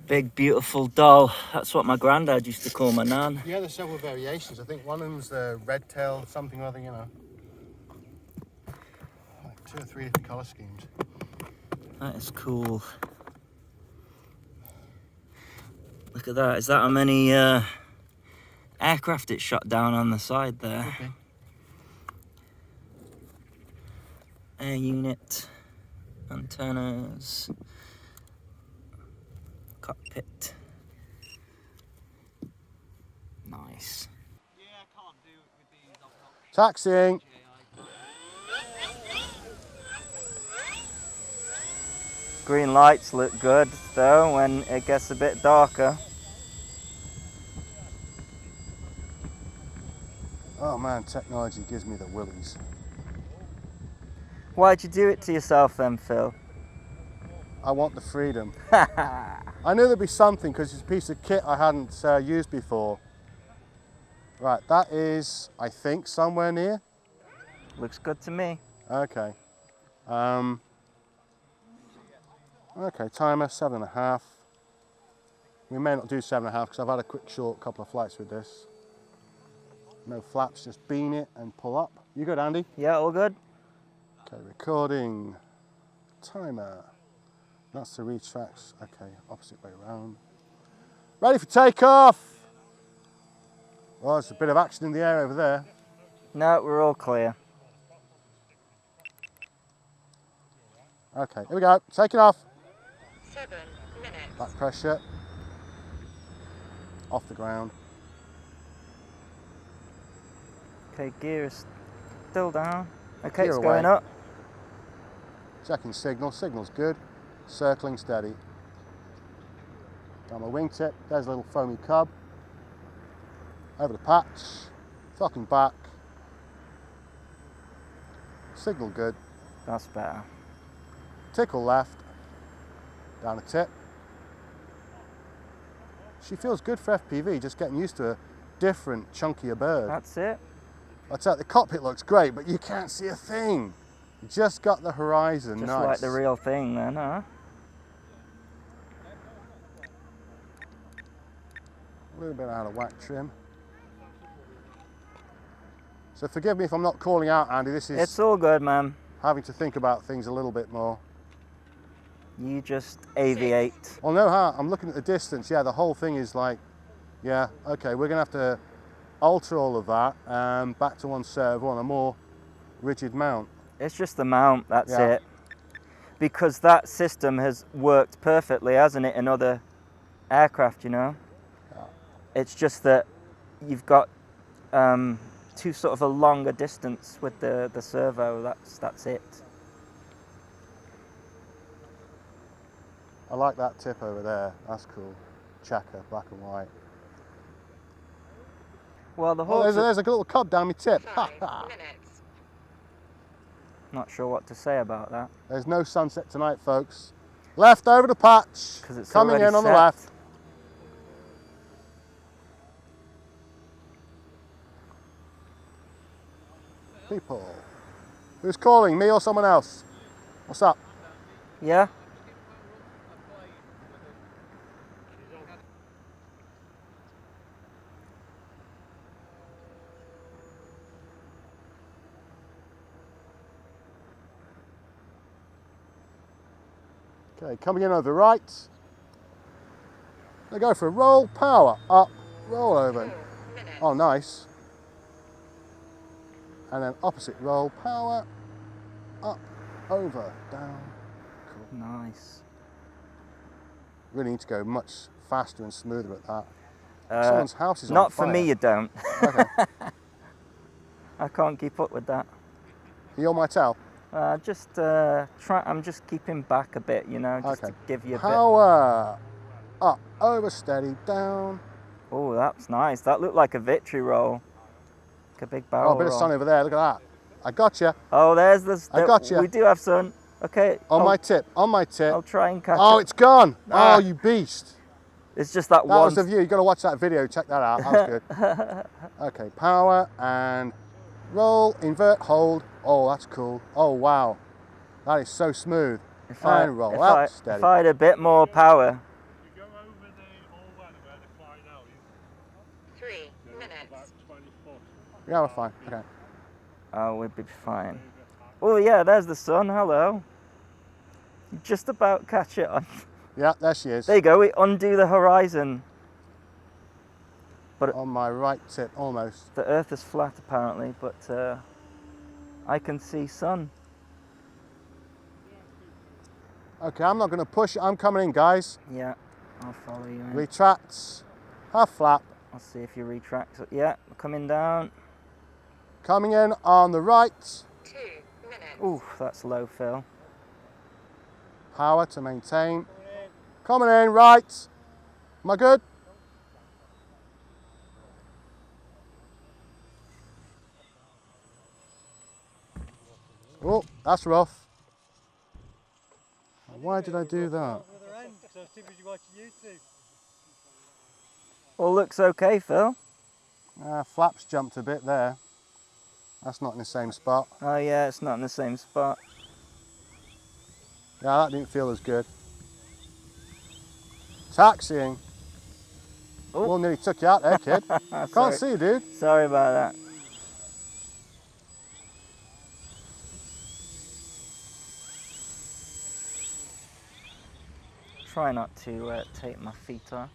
Big, beautiful doll. That's what my granddad used to call my nan. Yeah, there's several variations. I think one of them's the red tail, something or other, you know. Like 2 or 3 different colour schemes. That is cool. Look at that. Is that how many aircraft it shot down on the side there? Okay. Air unit, antennas, cockpit. Nice. Taxiing. Green lights look good though when it gets a bit darker. Oh man, technology gives me the willies. Why'd you do it to yourself then, Phil? I want the freedom. I knew there'd be something because it's a piece of kit I hadn't used before. Right, that is, I think, somewhere near. Looks good to me. Okay. Okay, timer 7.5. We may not do 7.5 because I've had a quick short couple of flights with this. No flaps, just bean it and pull up. You good, Andy? Yeah, all good. Okay, recording. Timer. That's the retracts. Okay, opposite way around. Ready for takeoff. Well, there's a bit of action in the air over there. No, we're all clear. Okay, here we go. Taking off. 7 minutes. Back pressure. Off the ground. Okay, gear is still down. Okay, Gear it's away. going up. Checking signal. Signal's good. Circling steady. Down my wingtip. There's a little foamy cub. Over the patch. Throttling back. Signal good. That's better. Tickle left. Down a tip. She feels good for FPV, just getting used to a different, chunkier bird. That's it. I'd say the cockpit looks great, but you can't see a thing. You just got the horizon. Just nice. like the real thing then, huh? A little bit out of whack trim. So forgive me if I'm not calling out, Andy. This is It's all good, man. having to think about things a little bit more. You just aviate. Well, no, I'm looking at the distance. Yeah, the whole thing is like, yeah, okay, we're going to have to alter all of that back to one servo on a more rigid mount. It's just the mount, that's Yeah. it. Because that system has worked perfectly, hasn't it, in other aircraft, you know? Yeah. It's just that you've got too sort of a longer distance with the servo, that's it. I like that tip over there. That's cool. Checker, black and white. Well, the Oh, whole... there's a little cub down my tip. 5 minutes. Not sure what to say about that. There's no sunset tonight, folks. Left over the patch. 'Cause it's Coming already in on the set. left. People. Who's calling, me or someone else? What's up? Yeah? Okay, coming in over the right. They go for a roll, power, up, roll over. 4 minutes. Oh, nice. And then opposite roll, power, up, over, down. Cool. Nice. Really need to go much faster and smoother at that. Someone's house is on Not fire. for me, you don't. Okay. I can't keep up with that. You on my tail? I'm just keeping back a bit, you know, just Okay. to give you a bit. Power, up, over, steady, down. Oh, that's nice. That looked like a victory roll. Like a big barrel Oh, a bit of roll. sun over there, look at that. I got you. Oh, there's the... I gotcha. We do have sun. Okay. On my tip, on my tip. I'll try and catch Oh, it. it's gone. Ah. Oh, you beast. It's just that That one... was the view. You've got to watch that video. Check that out. That was good. Okay, power and roll, invert, hold. Oh, that's cool. Oh, wow. That is so smooth. And roll up, steady. If I had a bit more power, Yeah, we're fine. Okay. Oh, we'll be fine. Oh yeah, there's the sun. Hello. You just about catch it on. Yeah, there she is. There you go. We undo the horizon. But On my right tip, almost. the Earth is flat apparently, but I can see sun. Okay, I'm not going to push it. I'm coming in, guys. Yeah, I'll follow you in. Retracts. Half flap. I'll see if you retract. Yeah, coming down. Coming in on the right. 2 minutes. Ooh, that's low, Phil. Power to maintain. Coming in, right. Am I good? Oh, that's rough. Why did I do that? All looks okay, Phil. Flaps jumped a bit there. That's not in the same spot. Oh yeah, it's not in the same spot. Yeah, that didn't feel as good. Taxiing. Oh. Well, nearly took you out there, kid. Can't Sorry. see you, dude. Sorry about that. Try not to take my feet off.